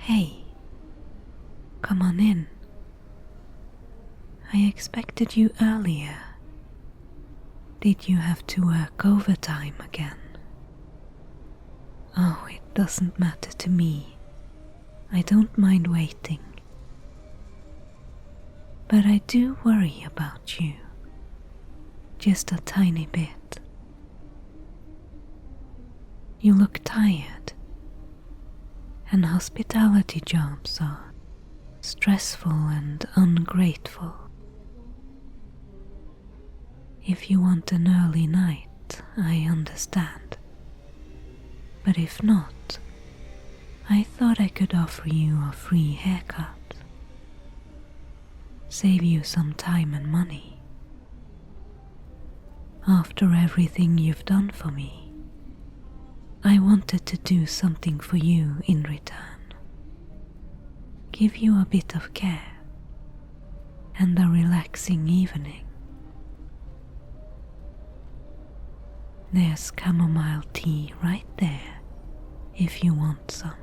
Hey, come on in. I expected you earlier. Did you have to work overtime again? Oh, it doesn't matter to me. I don't mind waiting. But I do worry about you. Just a tiny bit. You look tired. And hospitality jobs are stressful and ungrateful. If you want an early night, I understand. But if not, I thought I could offer you a free haircut. Save you some time and money. After everything you've done for me, I wanted to do something for you in return. Give you a bit of care and a relaxing evening. There's chamomile tea right there if you want some,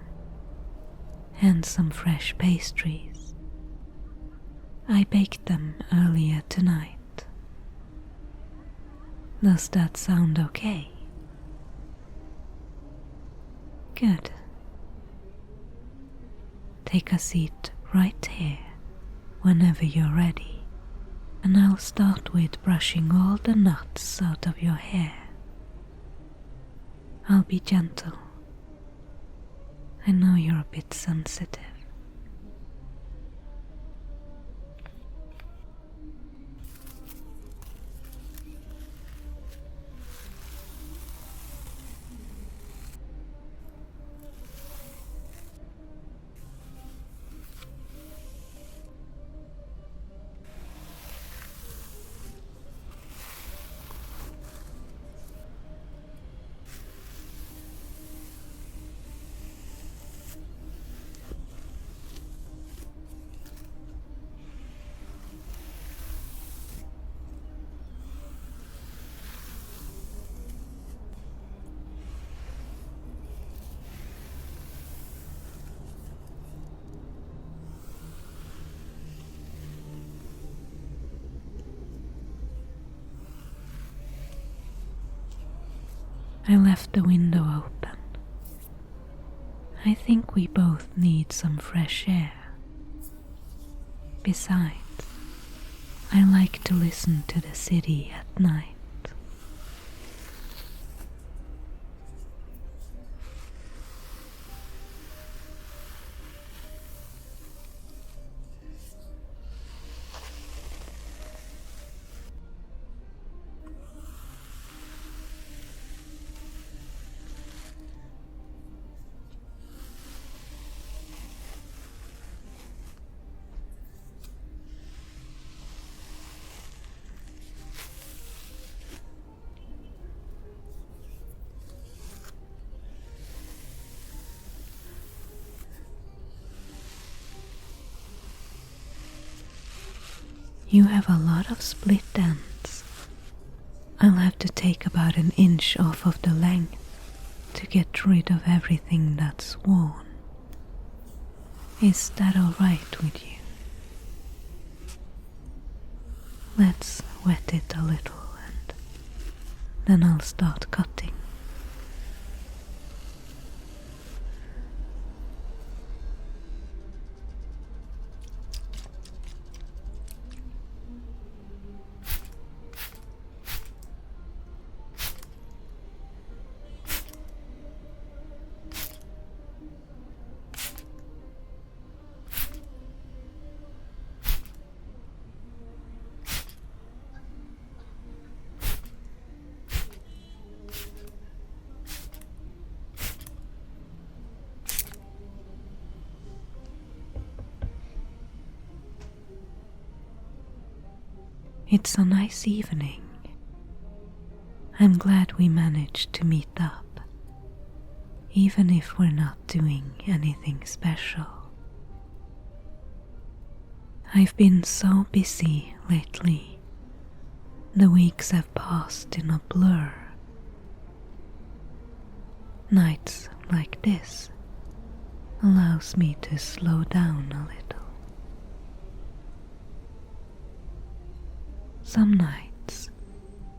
and some fresh pastries. I baked them earlier tonight. Does that sound okay? Good. Take a seat right here whenever you're ready, and I'll start with brushing all the knots out of your hair. I'll be gentle. I know you're a bit sensitive. I left the window open. I think we both need some fresh air. Besides, I like to listen to the city at night. You have a lot of split ends. I'll have to take about an inch off of the length to get rid of everything that's worn. Is that alright with you? Let's wet it a little and then I'll start cutting. It's a nice evening. I'm glad we managed to meet up, even if we're not doing anything special. I've been so busy lately. The weeks have passed in a blur. Nights like this allows me to slow down a little. Some nights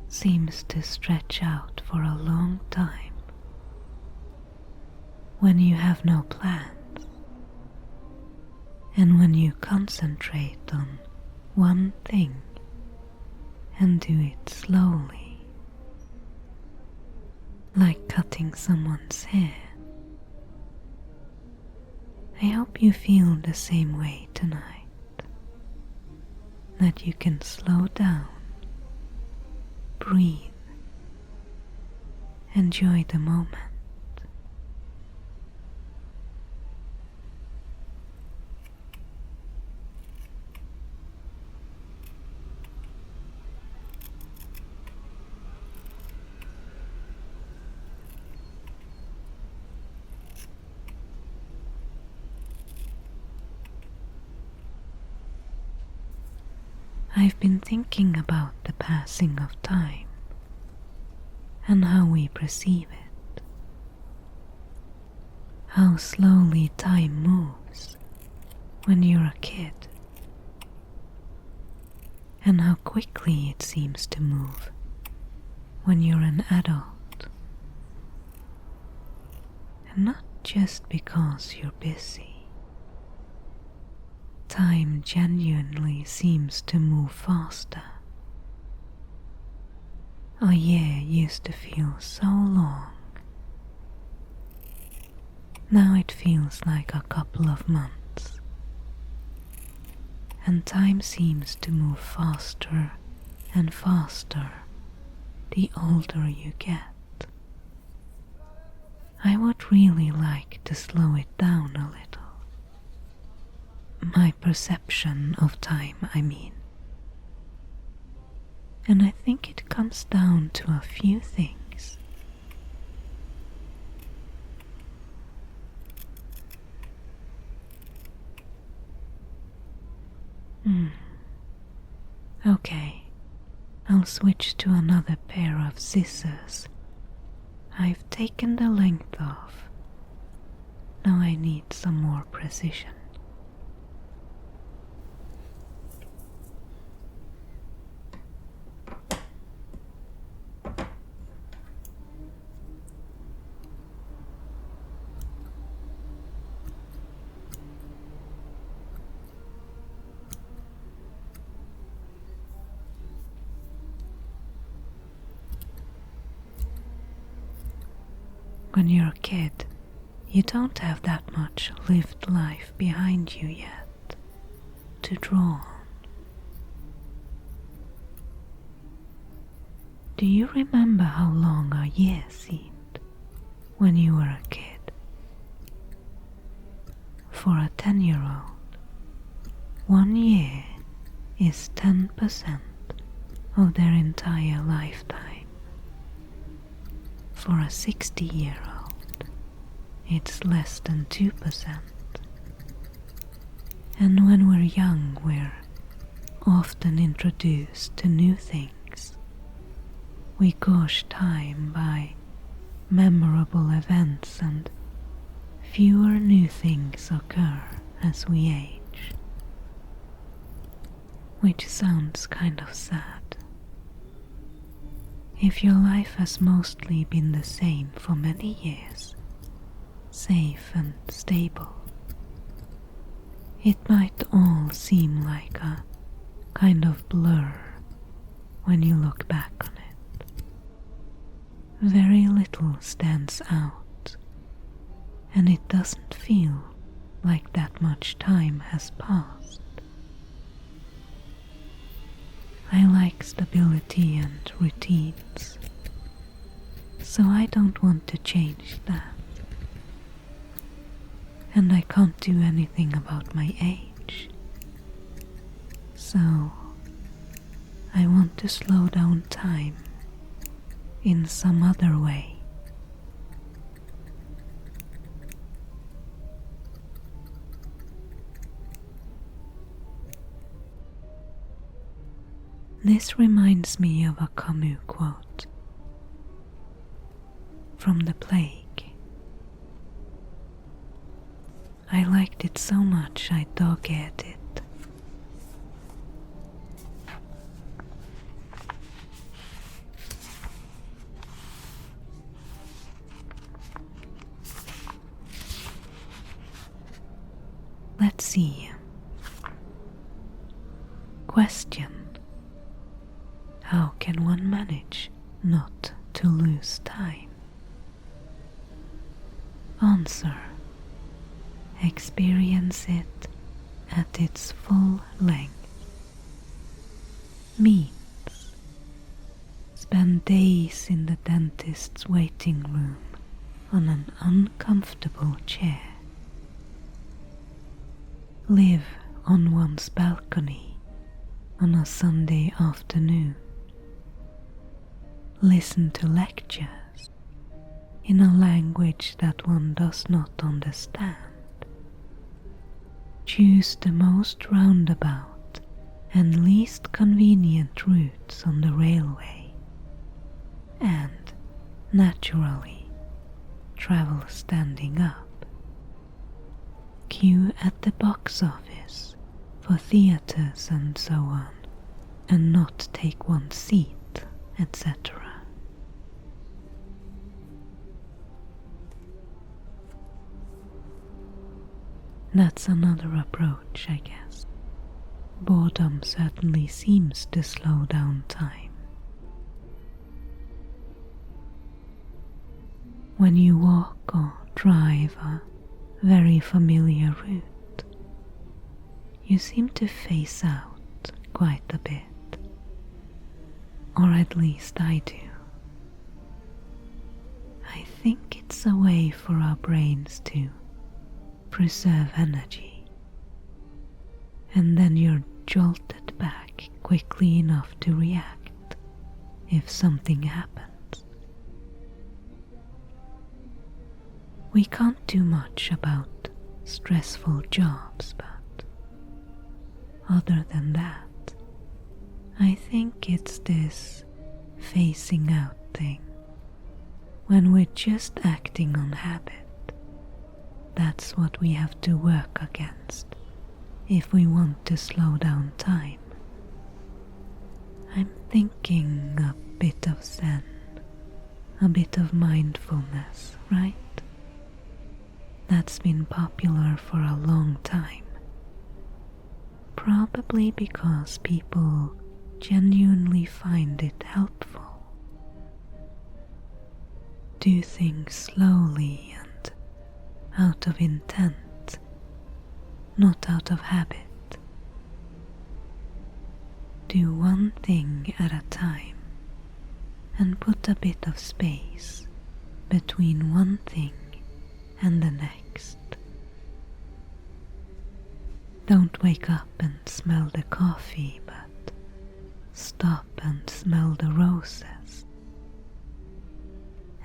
seems to stretch out for a long time when you have no plans and when you concentrate on one thing and do it slowly, like cutting someone's hair. I hope you feel the same way tonight, that you can slow down, breathe, enjoy the moment. I've been thinking about the passing of time and how we perceive it, how slowly time moves when you're a kid, and how quickly it seems to move when you're an adult, and not just because you're busy. Time genuinely seems to move faster. A year used to feel so long. Now it feels like a couple of months. And time seems to move faster and faster the older you get. I would really like to slow it down a little. My perception of time, I mean. And I think it comes down to a few things. Okay, I'll switch to another pair of scissors. I've taken the length off. Now I need some more precision. When you're a kid, you don't have that much lived life behind you yet to draw on. Do you remember how long a year seemed when you were a kid? For a 10-year-old, 1 year is 10% of their entire lifetime. For a 60-year-old, it's less than 2%. And when we're young, we're often introduced to new things. We gauge time by memorable events, and fewer new things occur as we age. Which sounds kind of sad. If your life has mostly been the same for many years, safe and stable, it might all seem like a kind of blur when you look back on it. Very little stands out, and it doesn't feel like that much time has passed. I like stability and routines, so I don't want to change that. And I can't do anything about my age, so I want to slow down time in some other way. This reminds me of a Camus quote from The Plague. I liked it so much I dog-eared it. Let's see. Question: how can one manage not to lose time? Answer: experience it at its full length. Means: spend days in the dentist's waiting room on an uncomfortable chair. Live on one's balcony on a Sunday afternoon. Listen to lectures in a language that one does not understand. Choose the most roundabout and least convenient routes on the railway, and, naturally, travel standing up. Queue at the box office for theatres and so on, and not take one's seat, etc. That's another approach, I guess. Boredom certainly seems to slow down time. When you walk or drive a very familiar route, you seem to face out quite a bit, or at least I do. I think it's a way for our brains to preserve energy, and then you're jolted back quickly enough to react if something happens. We can't do much about stressful jobs, but other than that, I think it's this facing out thing. When we're just acting on habit, that's what we have to work against if we want to slow down time. I'm thinking a bit of Zen, a bit of mindfulness, right? That's been popular for a long time. Probably because people genuinely find it helpful. Do things slowly and out of intent, not out of habit. Do one thing at a time and put a bit of space between one thing and the next. Don't wake up and smell the coffee, but stop and smell the roses.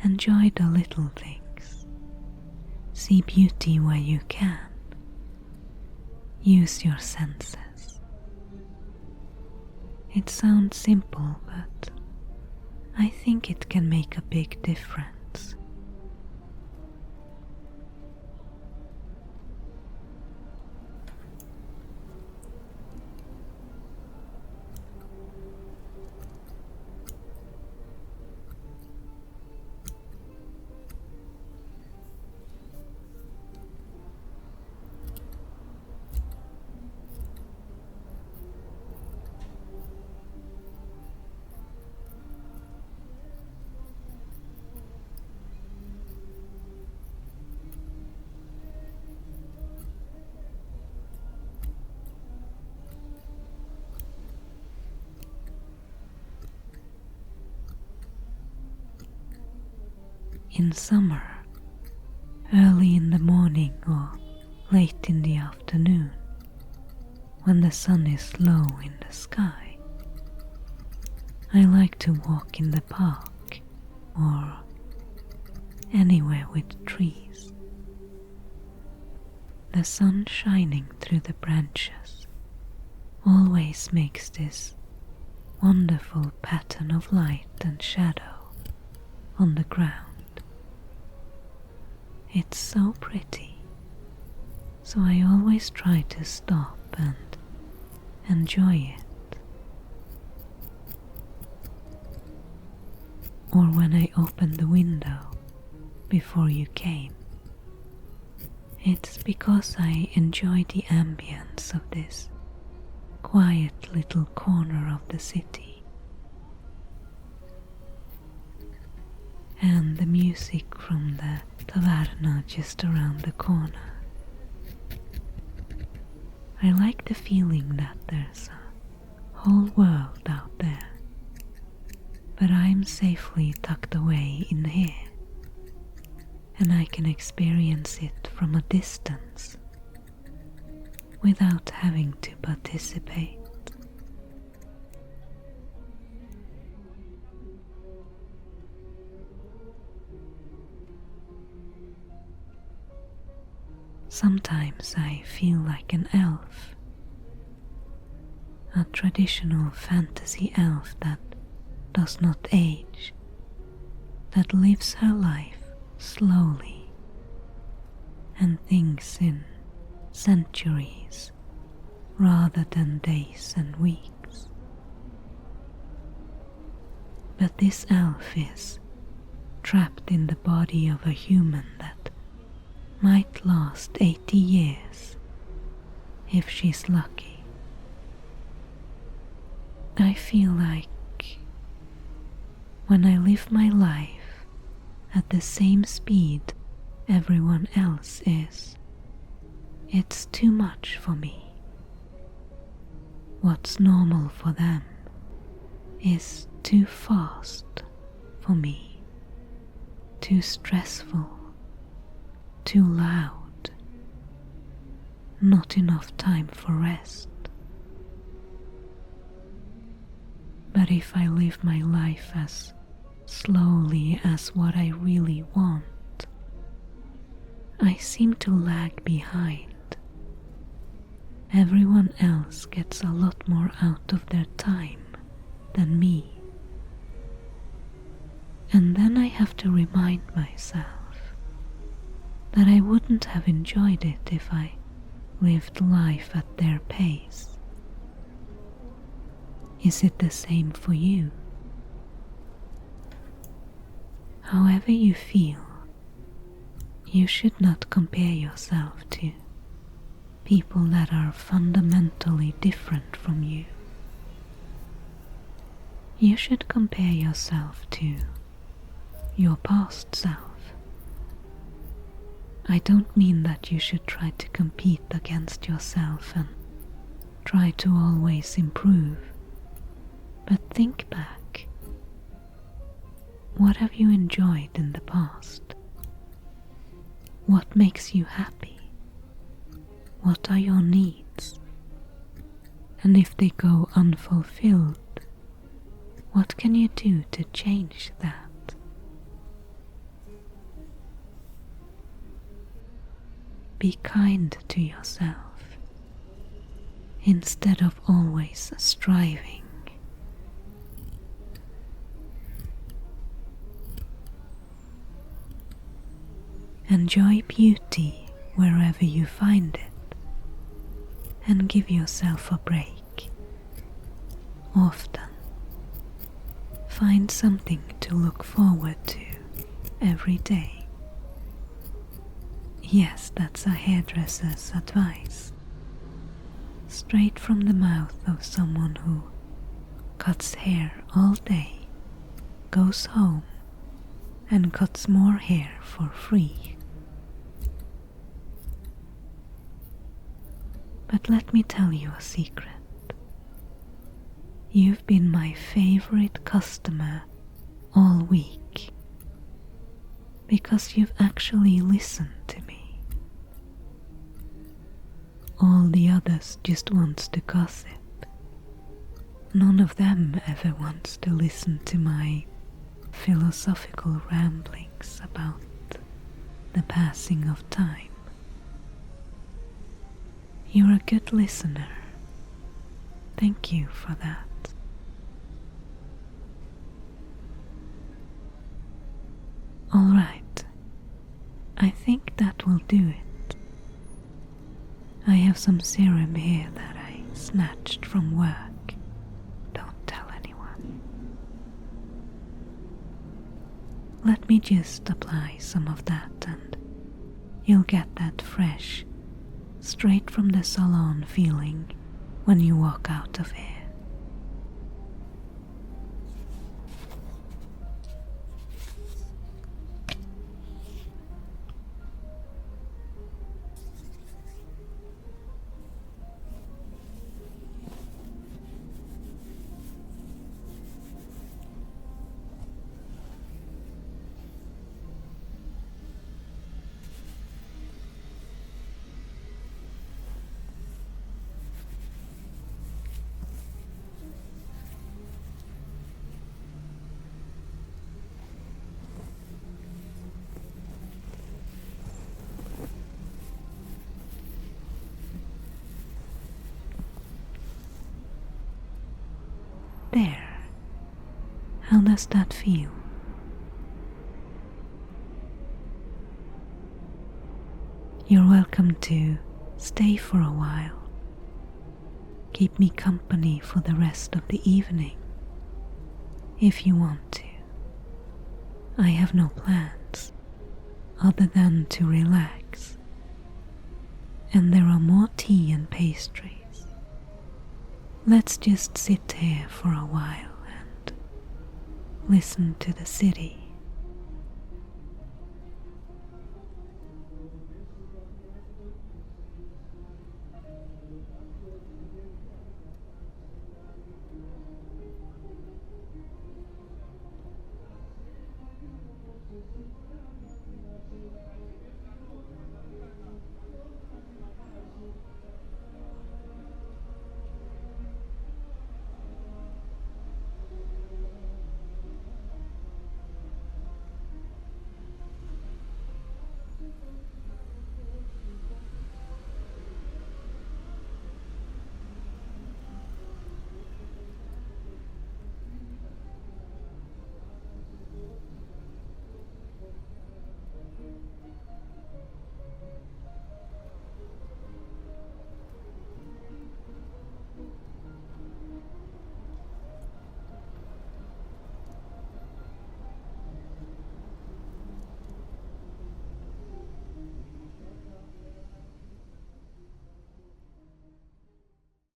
Enjoy the little things. See beauty where you can. Use your senses. It sounds simple, but I think it can make a big difference. In summer, early in the morning or late in the afternoon, when the sun is low in the sky, I like to walk in the park or anywhere with trees. The sun shining through the branches always makes this wonderful pattern of light and shadow on the ground. It's so pretty, so I always try to stop and enjoy it. Or when I opened the window before you came, it's because I enjoy the ambience of this quiet little corner of the city, and the music from the taverna just around the corner. I like the feeling that there's a whole world out there, but I'm safely tucked away in here, and I can experience it from a distance without having to participate. Sometimes I feel like an elf, a traditional fantasy elf that does not age, that lives her life slowly and thinks in centuries rather than days and weeks. But this elf is trapped in the body of a human that might last 80 years if she's lucky. I feel like when I live my life at the same speed everyone else is, it's too much for me. What's normal for them is too fast for me, too stressful, too loud, not enough time for rest. But if I live my life as slowly as what I really want, I seem to lag behind. Everyone else gets a lot more out of their time than me. And then I have to remind myself that I wouldn't have enjoyed it if I lived life at their pace. Is it the same for you? However you feel, you should not compare yourself to people that are fundamentally different from you. You should compare yourself to your past self. I don't mean that you should try to compete against yourself and try to always improve, but think back. What have you enjoyed in the past? What makes you happy? What are your needs? And if they go unfulfilled, what can you do to change that? Be kind to yourself instead of always striving. Enjoy beauty wherever you find it, and give yourself a break. Often, find something to look forward to every day. Yes, that's a hairdresser's advice, straight from the mouth of someone who cuts hair all day, goes home, and cuts more hair for free. But let me tell you a secret. You've been my favorite customer all week because you've actually listened to me. All the others just wants to gossip. None of them ever wants to listen to my philosophical ramblings about the passing of time. You're a good listener. Thank you for that. All right, I think that will do it. have some serum here that I snatched from work. Don't tell anyone. Let me just apply some of that and you'll get that fresh, straight from the salon feeling when you walk out of here. There. How does that feel? You're welcome to stay for a while. Keep me company for the rest of the evening, if you want to. I have no plans other than to relax, and there are more tea and pastries. Let's just sit here for a while and listen to the city.